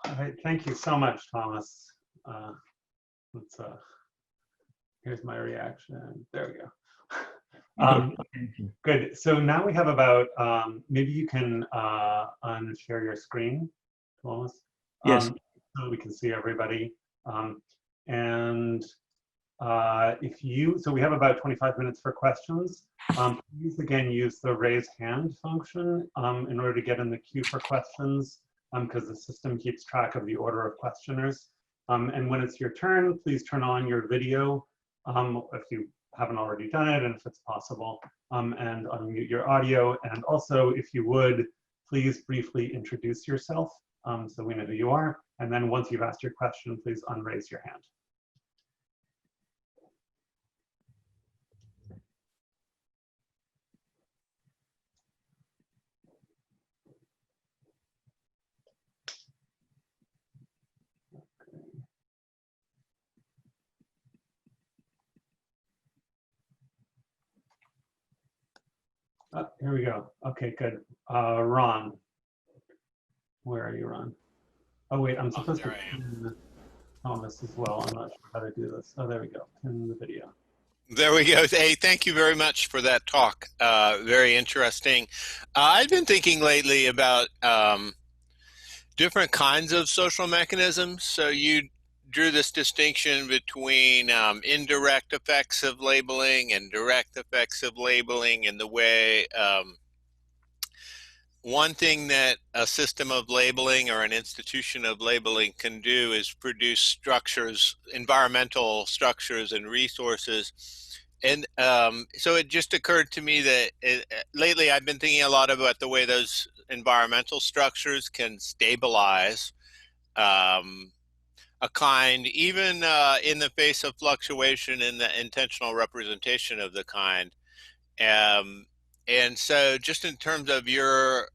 All right, thank you so much, Thomas. Here's my reaction. There we go. Good. So now we have about, maybe you can unshare your screen, Tuomas. Yes. So we can see everybody. So we have about 25 minutes for questions. Please again use the raise hand function in order to get in the queue for questions, because the system keeps track of the order of questioners. And when it's your turn, please turn on your video if you haven't already done it, and if it's possible, and unmute your audio. And also, if you would, please briefly introduce yourself so we know who you are. And then once you've asked your question, please unraise your hand. Here we go. Okay, good. Ron, where are you, Ron? Oh wait, I'm supposed to pin Thomas as well. I'm not sure how to do this. Oh, there we go. Pin the video. There we go. Hey, thank you very much for that talk. Very interesting. I've been thinking lately about different kinds of social mechanisms. So you drew this distinction between indirect effects of labeling and direct effects of labeling, and the way one thing that a system of labeling or an institution of labeling can do is produce structures, environmental structures and resources. And so it just occurred to me that lately I've been thinking a lot about the way those environmental structures can stabilize a kind, even in the face of fluctuation in the intentional representation of the kind. And so just in terms of your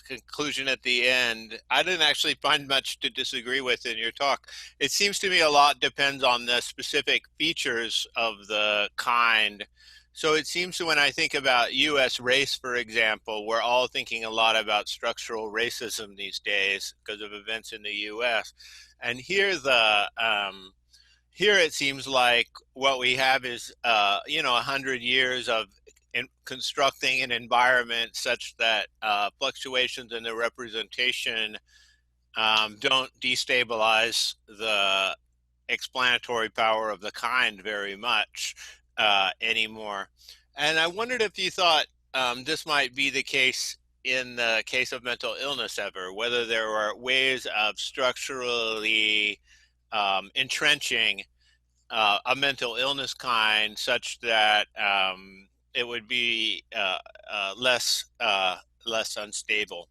conclusion at the end, I didn't actually find much to disagree with in your talk. It seems to me a lot depends on the specific features of the kind. So it seems that when I think about US race, for example, we're all thinking a lot about structural racism these days because of events in the US. And here here it seems like what we have is 100 years of constructing an environment such that fluctuations in the representation don't destabilize the explanatory power of the kind very much anymore. And I wondered if you thought this might be the case in the case of mental illness ever, whether there are ways of structurally entrenching a mental illness kind such that it would be less unstable.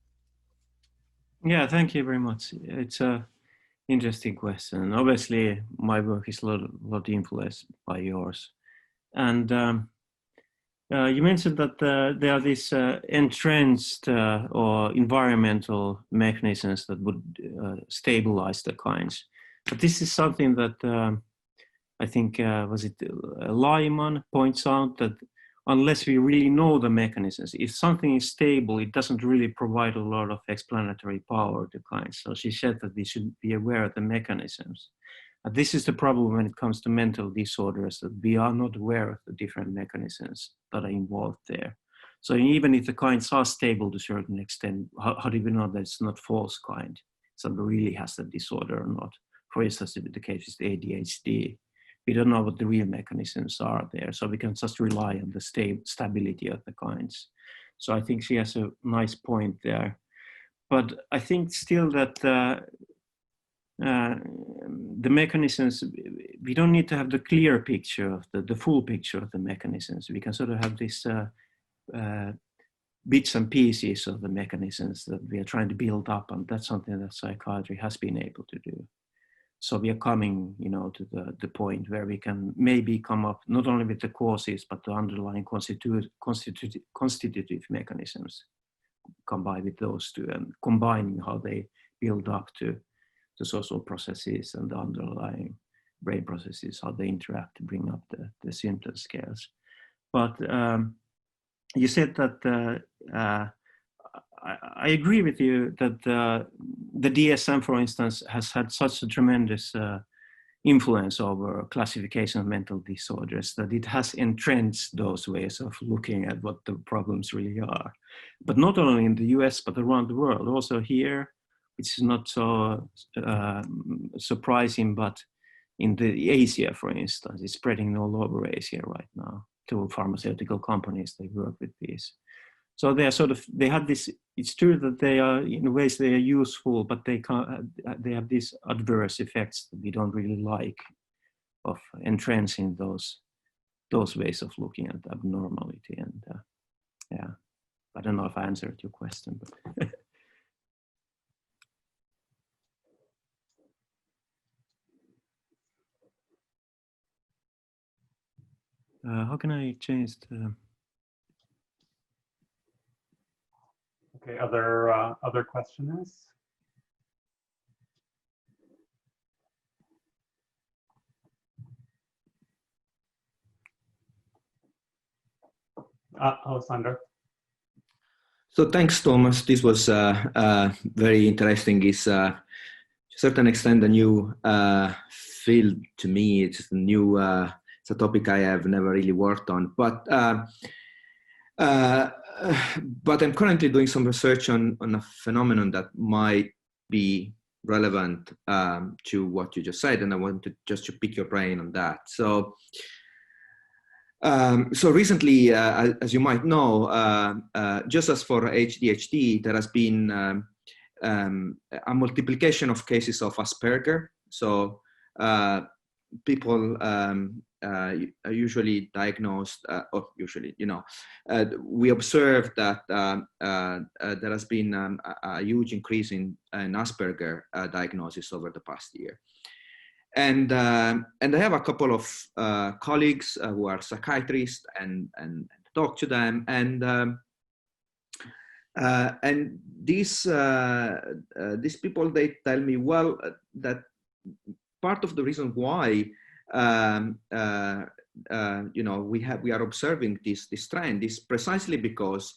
Yeah, thank you very much. It's a interesting question. Obviously, my work is a lot influenced by yours. And you mentioned that there are these entrenched or environmental mechanisms that would stabilize the kinds. But this is something that I think, was it Lyman points out that unless we really know the mechanisms, if something is stable, it doesn't really provide a lot of explanatory power to kinds. So she said that we should be aware of the mechanisms. And this is the problem when it comes to mental disorders, that we are not aware of the different mechanisms that are involved there. So even if the kinds are stable to a certain extent, how do we know that it's not false kind? Somebody really has the disorder or not? For instance, in the case of ADHD, we don't know what the real mechanisms are there, so we can just rely on the stability of the kinds. So I think she has a nice point there. But I think still that the mechanisms, we don't need to have the clear picture of the full picture of the mechanisms. We can sort of have this bits and pieces of the mechanisms that we are trying to build up, and that's something that psychiatry has been able to do. So we are coming, to the point where we can maybe come up not only with the causes, but the underlying constitutive mechanisms, combine with those two, and combining how they build up to the social processes and the underlying brain processes, how they interact to bring up the symptom scales. But you said that I agree with you that the DSM, for instance, has had such a tremendous influence over classification of mental disorders that it has entrenched those ways of looking at what the problems really are. But not only in the US, but around the world. Also here, which is not so surprising, but in the Asia, for instance, it's spreading all over Asia right now. To pharmaceutical companies, they work with these. So they are sort of, they have this, it's true that they are, in ways they are useful, but they have these adverse effects that we don't really like of entrenching those ways of looking at abnormality. And yeah, I don't know if I answered your question, but. How can I change the? Okay, other questioners? Alessandro. So thanks, Tuomas. This was very interesting. It's to a certain extent a new field to me. It's a new. It's a topic I have never really worked on, but I'm currently doing some research on a phenomenon that might be relevant to what you just said, and I wanted just to pick your brain on that. So recently, as you might know, just as for ADHD, there has been a multiplication of cases of Asperger. So people are usually diagnosed, or usually, we observed that there has been a huge increase in Asperger diagnosis over the past year. And I have a couple of colleagues who are psychiatrists and talk to them, and these people, they tell me, well, that part of the reason why we are observing this trend is precisely because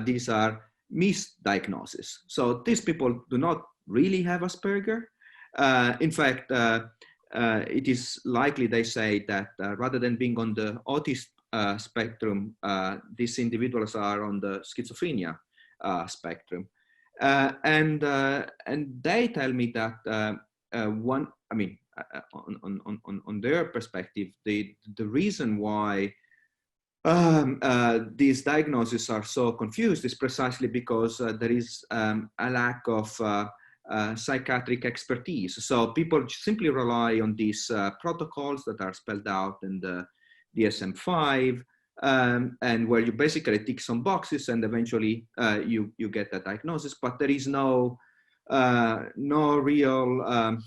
these are misdiagnoses. So these people do not really have Asperger. In fact, it is likely, they say, that rather than being on the autism spectrum, these individuals are on the schizophrenia spectrum. And they tell me that on their perspective, the reason why these diagnoses are so confused is precisely because there is a lack of psychiatric expertise. So people simply rely on these protocols that are spelled out in the DSM-5, and where you basically tick some boxes and eventually you get a diagnosis, but there is no real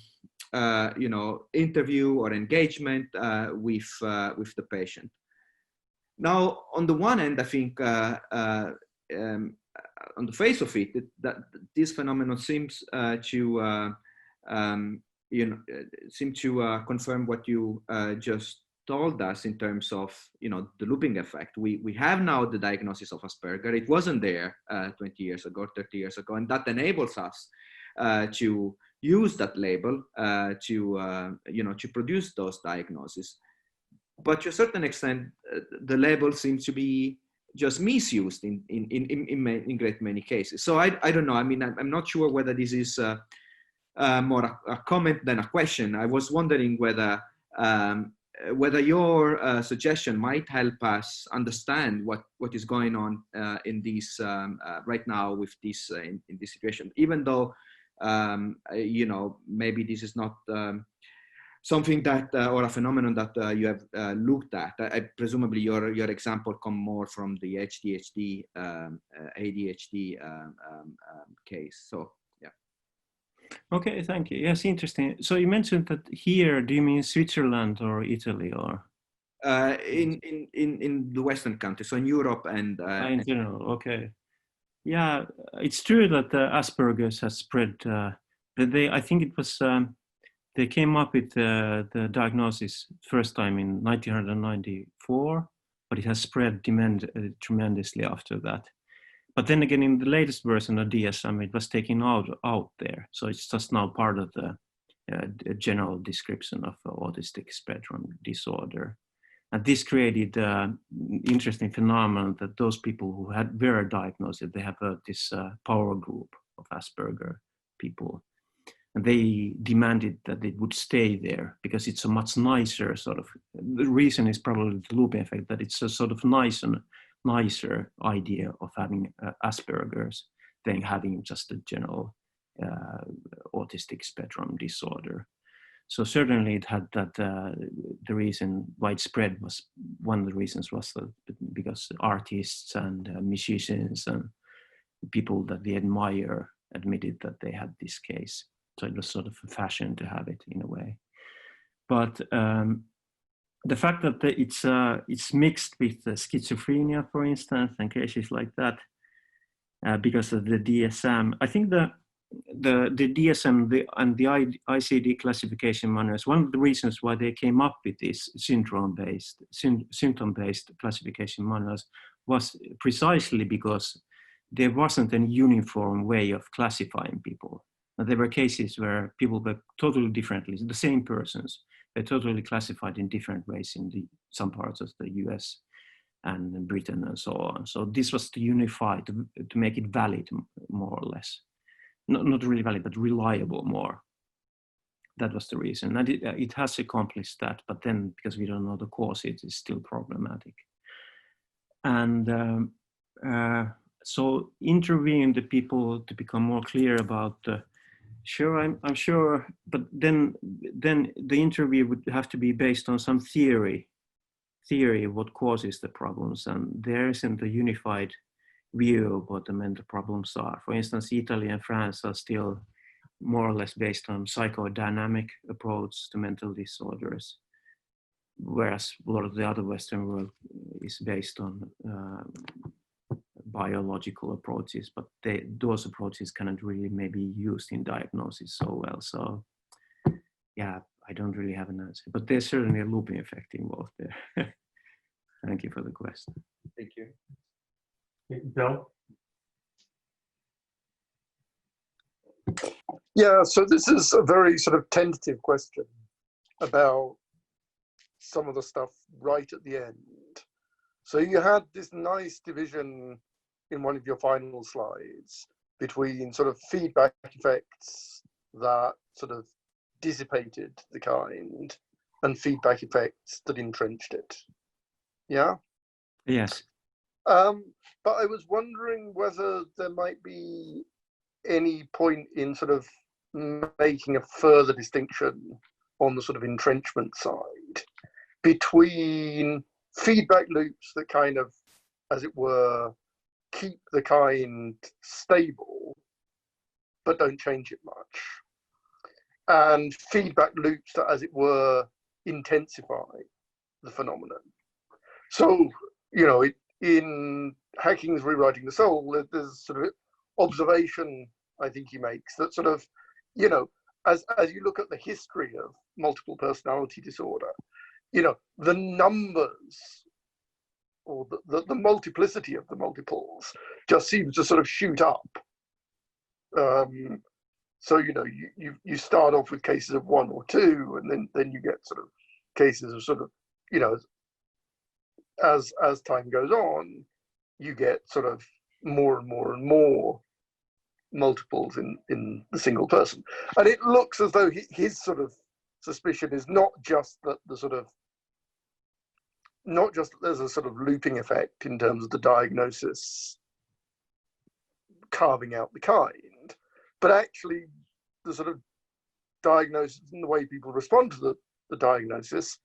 interview or engagement with the patient. Now, on the one hand, I think on the face of it, that this phenomenon seems to confirm what you just told us in terms of the looping effect. We have now the diagnosis of Asperger. It wasn't there 20 years ago, 30 years ago, and that enables us to use that label to produce those diagnoses. But to a certain extent, the label seems to be just misused in great many cases. So I don't know. I mean, I'm not sure whether this is more a comment than a question. I was wondering whether your suggestion might help us understand what is going on in this right now with this in this situation, even though maybe this is not something that or a phenomenon that you have looked at. Presumably your example come more from the ADHD case. So yeah. Okay, thank you. Yes, interesting. So you mentioned that here. Do you mean Switzerland or Italy or? In the Western countries, so in Europe and in general. Okay. Yeah, it's true that Asperger's has spread. I think it was. They came up with the diagnosis first time in 1994, but it has spread tremendously after that. but then again, in the latest version of DSM, it was taken out there. So it's just now part of the general description of autistic spectrum disorder. And this created an interesting phenomenon that those people who were diagnosed, they have this power group of Asperger people. And they demanded that it would stay there because it's a much nicer sort of, the reason is probably the looping effect, that it's a sort of nicer idea of having Asperger's than having just a general autistic spectrum disorder. So certainly it had that, the reason widespread was, one of the reasons was that because artists and musicians and people that they admire admitted that they had this case. So it was sort of a fashion to have it in a way. But the fact that it's mixed with schizophrenia, for instance, and cases like that, because of the DSM, I think the DSM and the ICD classification manuals, one of the reasons why they came up with these symptom-based classification manuals was precisely because there wasn't a uniform way of classifying people. And there were cases where people were totally differently, the same persons, they're totally classified in different ways in some parts of the US and Britain and so on. So this was to unify, to make it valid more or less. Not really valid, but reliable more. That was the reason. And it has accomplished that, but then because we don't know the cause, it is still problematic. And so interviewing the people to become more clear about sure, I'm sure, but then the interview would have to be based on some theory of what causes the problems, and there isn't a unified view of what the mental problems are. For instance, Italy and France are still more or less based on psychodynamic approach to mental disorders, whereas a lot of the other Western world is based on biological approaches, but those approaches cannot really maybe used in diagnosis so well. So yeah, I don't really have an answer, but there's certainly a looping effect involved there. Thank you for the question. Thank you. Bill? Yeah, so this is a very sort of tentative question about some of the stuff right at the end. So you had this nice division in one of your final slides between sort of feedback effects that sort of dissipated the kind and feedback effects that entrenched it. Yeah? Yes. But I was wondering whether there might be any point in sort of making a further distinction on the sort of entrenchment side between feedback loops that kind of, as it were, keep the kind stable but don't change it much, and feedback loops that, as it were, intensify the phenomenon. So, you know, in Hacking's Rewriting the Soul, there's sort of observation I think he makes that sort of, you know, as you look at the history of multiple personality disorder, you know, the numbers or the multiplicity of the multiples just seems to sort of shoot up. So, you know, you start off with cases of 1 or 2, and then you get sort of cases of sort of, you know, as time goes on, you get sort of more and more and more multiples in the single person. And it looks as though his sort of suspicion is not just that there's a sort of looping effect in terms of the diagnosis carving out the kind, but actually the sort of diagnosis and the way people respond to the diagnosis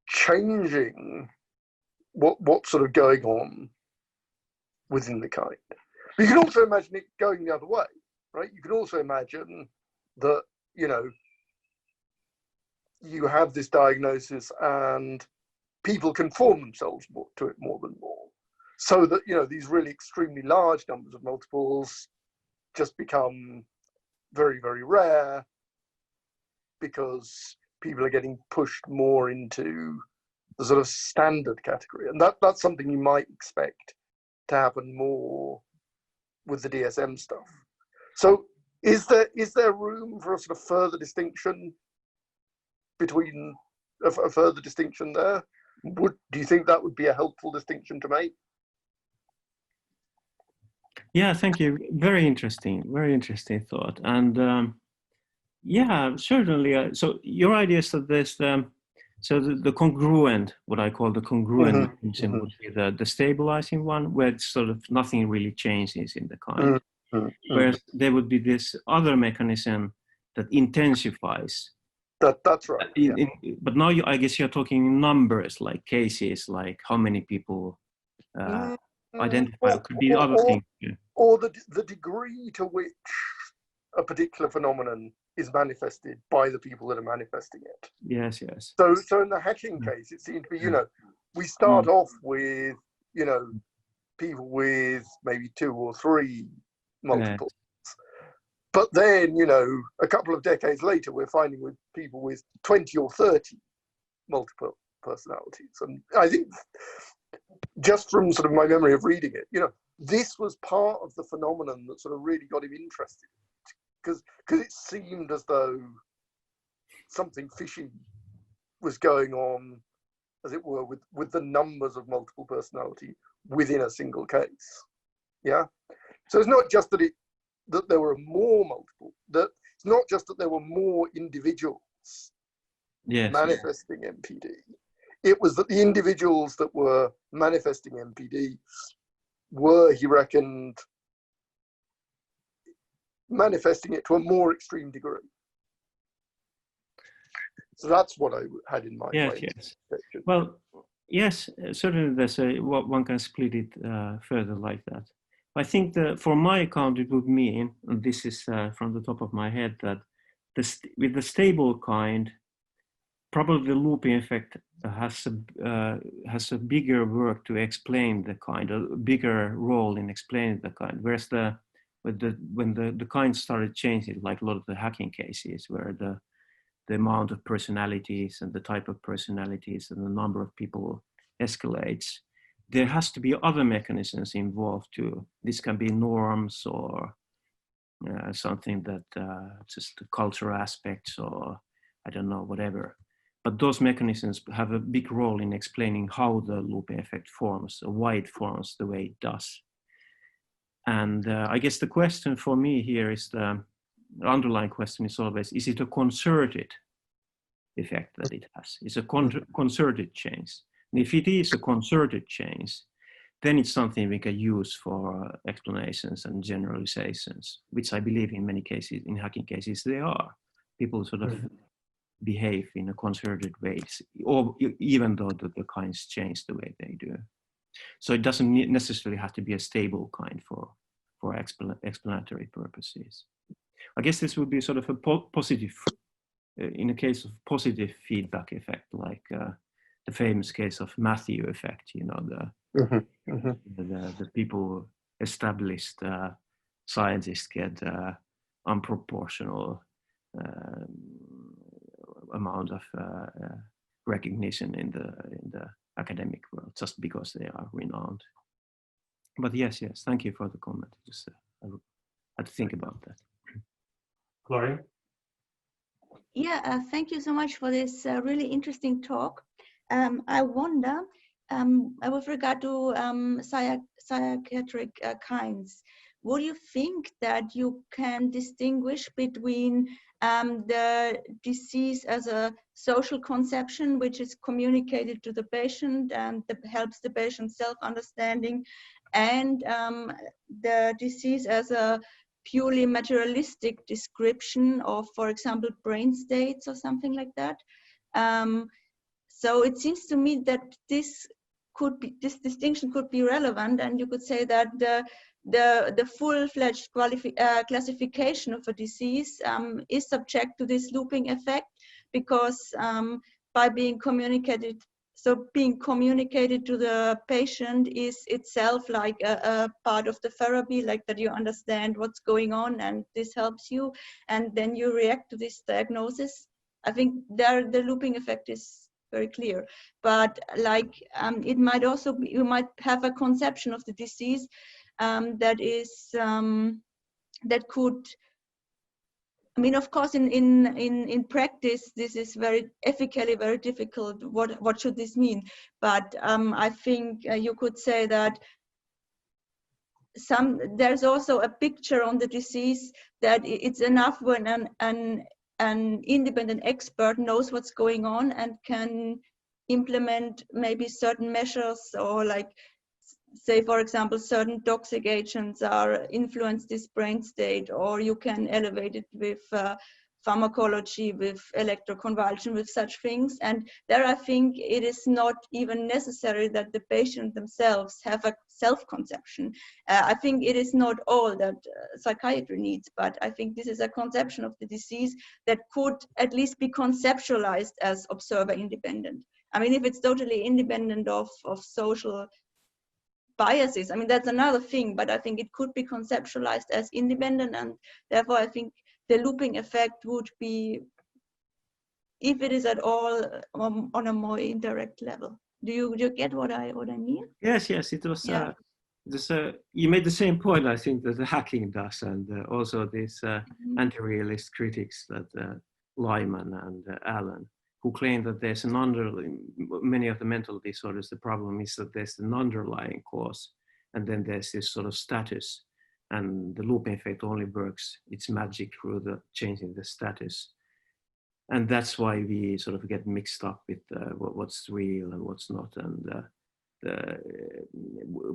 changing what's sort of going on within the kind. But you can also imagine it going the other way, right? You can also imagine that, you know, you have this diagnosis and people conform themselves to it more than more, so that, you know, these really extremely large numbers of multiples just become very, very rare because people are getting pushed more into the sort of standard category, and that's something you might expect to happen more with the DSM stuff. So is there room for a sort of further distinction between a further distinction there? Do you think that would be a helpful distinction to make? Yeah, thank you. Very interesting thought. And yeah, certainly. So your idea is that there's the congruent, what I call the congruent mechanism would be the stabilizing one, where it's sort of nothing really changes in the kind. Whereas there would be this other mechanism that intensifies. That's right. But now I guess you're talking in numbers, like cases, like how many people identify. Could be other things. Or the degree to which a particular phenomenon is manifested by the people that are manifesting it. Yes, yes. So in the hacking case, it seemed to be, we start off with, people with maybe 2 or 3 multiples. But then, a couple of decades later, we're finding with people with 20 or 30 multiple personalities. And I think just from sort of my memory of reading it, this was part of the phenomenon that sort of really got him interested. Because it seemed as though something fishy was going on, as it were, with the numbers of multiple personality within a single case. Yeah. So it's not just that there were more multiple. That it's not just that there were more individuals manifesting MPD. It was that the individuals that were manifesting MPD were, he reckoned, manifesting it to a more extreme degree. So that's what I had in mind. Yes. Well, yes, certainly there's one can split it further like that. I think that for my account, it would mean, and this is from the top of my head, that with the stable kind, probably the looping effect has a bigger work to explain the kind, a bigger role in explaining the kind. Whereas when the kind started changing, like a lot of the hacking cases, where the amount of personalities and the type of personalities and the number of people escalates, there has to be other mechanisms involved too. This can be norms or something that just the cultural aspects, or I don't know, whatever. But those mechanisms have a big role in explaining how the looping effect forms, or why it forms the way it does. And I guess the question for me here is the underlying question is always, is it a concerted effect that it has? It's a concerted change. And if it is a concerted change, then it's something we can use for explanations and generalizations, which I believe in many cases, in hacking cases, they are. People sort of behave in a concerted way, or even though the kinds change the way they do. So it doesn't necessarily have to be a stable kind for explanatory purposes. I guess this would be sort of a positive, in a case of positive feedback effect, like the famous case of Matthew effect, the people established scientists get unproportional amount of recognition in the academic world just because they are renowned. But yes, thank you for the comment. Just I had to think about that. Gloria? Yeah, thank you so much for this really interesting talk. I wonder, with regard to psychiatric kinds, would you think that you can distinguish between the disease as a social conception, which is communicated to the patient and helps the patient self-understanding, and the disease as a purely materialistic description of, for example, brain states or something like that? So it seems to me that this distinction could be relevant, and you could say that the full-fledged classification of a disease is subject to this looping effect, because by being communicated, so being communicated to the patient is itself like a part of the therapy, like that you understand what's going on and this helps you, and then you react to this diagnosis. I think the looping effect is very clear. But like it might also be, you might have a conception of the disease that is that could. I mean, of course, in practice, this is very ethically very difficult. What should this mean? But I think you could say that there's also a picture on the disease that it's enough when an independent expert knows what's going on and can implement maybe certain measures, or like, say, for example, certain toxic agents are influence this brain state, or you can elevate it with pharmacology, with electroconvulsion, with such things. And there I think it is not even necessary that the patient themselves have a self-conception. I think it is not all that psychiatry needs, but I think this is a conception of the disease that could at least be conceptualized as observer independent. I mean, if it's totally independent of social biases, I mean, that's another thing, but I think it could be conceptualized as independent, and therefore I think the looping effect would be, if it is at all, on a more indirect level. Do you get what I mean? Yes, it was. Yeah. You made the same point, I think, that the hacking does, and also these anti-realist critics that Lyman and Allen, who claim that there's an underlying, many of the mental disorders, the problem is that there's an underlying cause, and then there's this sort of status, and the looping effect only works its magic through the changing the status. And that's why we sort of get mixed up with what's real and what's not, and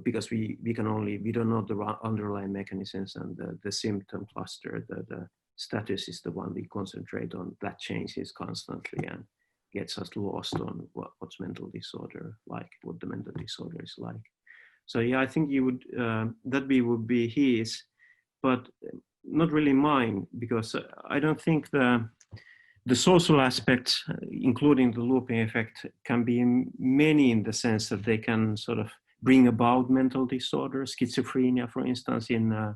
because we don't know the underlying mechanisms, and the symptom cluster, the status is the one we concentrate on, that changes constantly and gets us lost on what's mental disorder like, what the mental disorder is like. So yeah, I think you would, that would be his, but not really mine, because I don't think the social aspects, including the looping effect, can be many in the sense that they can sort of bring about mental disorders. Schizophrenia, for instance, in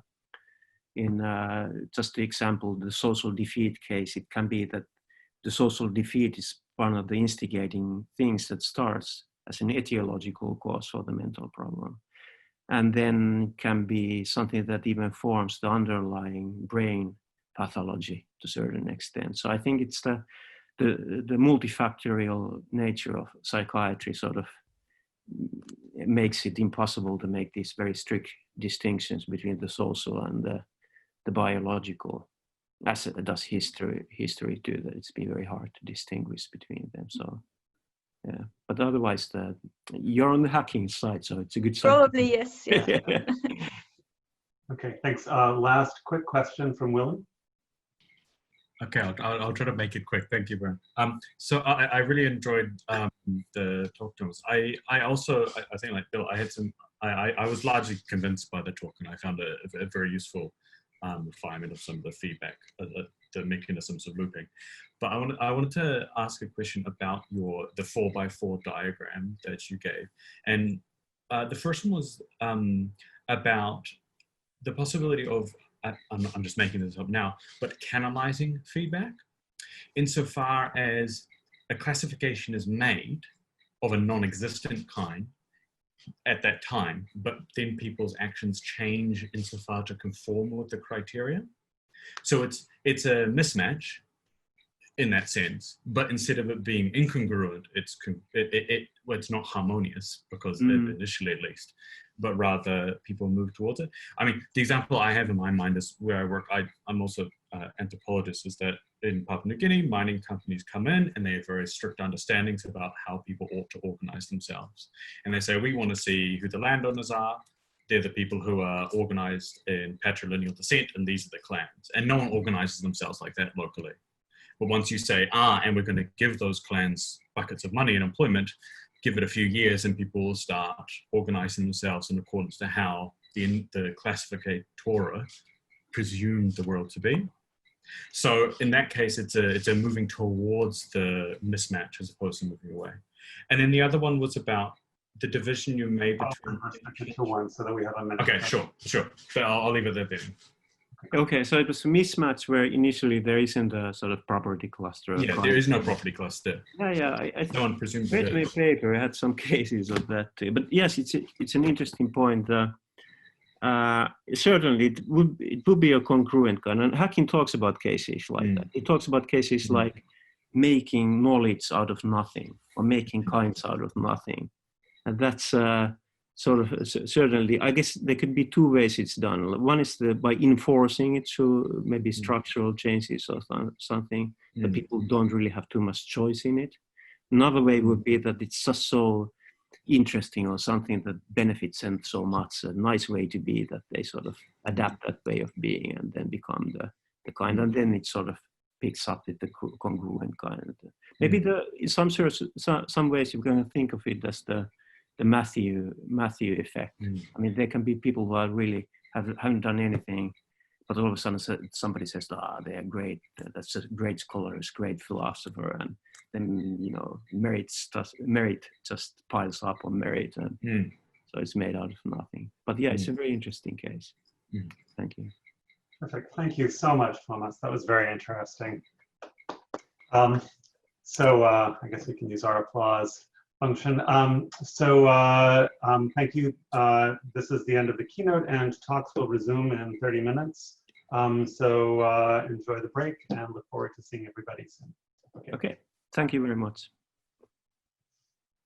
just the example, the social defeat case, it can be that the social defeat is one of the instigating things that starts as an etiological cause for the mental problem, and then can be something that even forms the underlying brain pathology to a certain extent. So I think it's the multifactorial nature of psychiatry sort of makes it impossible to make these very strict distinctions between the social and the biological, as it does history too, that it's been very hard to distinguish between them. So yeah, but otherwise you're on the hacking side, so it's a good side. Probably, yes. Yeah. Okay, thanks. Last quick question from Willem. Okay, I'll try to make it quick. Thank you, Brian. So I really enjoyed the talk, Thomas. I also think, like Bill, I was largely convinced by the talk, and I found it a very useful refinement of some of the feedback, the mechanisms of looping. But I wanted to ask a question about the 4x4 diagram that you gave, and the first one was about the possibility of, I'm just making this up now, but canalizing feedback, insofar as a classification is made of a non-existent kind at that time, but then people's actions change insofar to conform with the criteria. So it's a mismatch in that sense, but instead of it being incongruent, it's not harmonious, because initially at least, but rather people move towards it. I mean, the example I have in my mind is where I work. I'm also an anthropologist, is that in Papua New Guinea, mining companies come in and they have very strict understandings about how people ought to organize themselves. And they say, we want to see who the landowners are. They're the people who are organized in patrilineal descent, and these are the clans. And no one organizes themselves like that locally. But once you say, and we're going to give those clans buckets of money and employment, give it a few years and people will start organizing themselves in accordance to how the classificatora presumed the world to be. So in that case, it's a moving towards the mismatch as opposed to moving away. And then the other one was about the division you made between... one, so that we have a minute. Okay, sure. But I'll leave it there then. Okay, so it was a mismatch where initially there isn't a sort of property cluster. Yeah, there is no property cluster. Yeah, I No one presumes read that. my paper. I had some cases of that too. But yes, it's an interesting point. Certainly, it would be a congruent kind. And Hacking talks about cases like that. It talks about cases like making knowledge out of nothing or making kinds out of nothing, and that's sort of certainly. I guess there could be two ways it's done. One is by enforcing it through maybe structural changes or something that people don't really have too much choice in it. Another way would be that it's just so interesting or something that benefits them so much, a nice way to be, that they sort of adapt that way of being and then become the kind, and then it sort of picks up with the congruent kind. Maybe in some ways you're going to think of it as the Matthew effect. I mean, there can be people who are really haven't done anything, but all of a sudden somebody says, they are great, that's a great scholar, a great philosopher, and then, you know, merit just piles up on merit, and so it's made out of nothing. But yeah, it's a very interesting case. Thank you. Perfect. Thank you so much, Tuomas. That was very interesting. So I guess we can use our applause function. Thank you. This is the end of the keynote, and talks will resume in 30 minutes. Enjoy the break and look forward to seeing everybody soon. Okay. Thank you very much.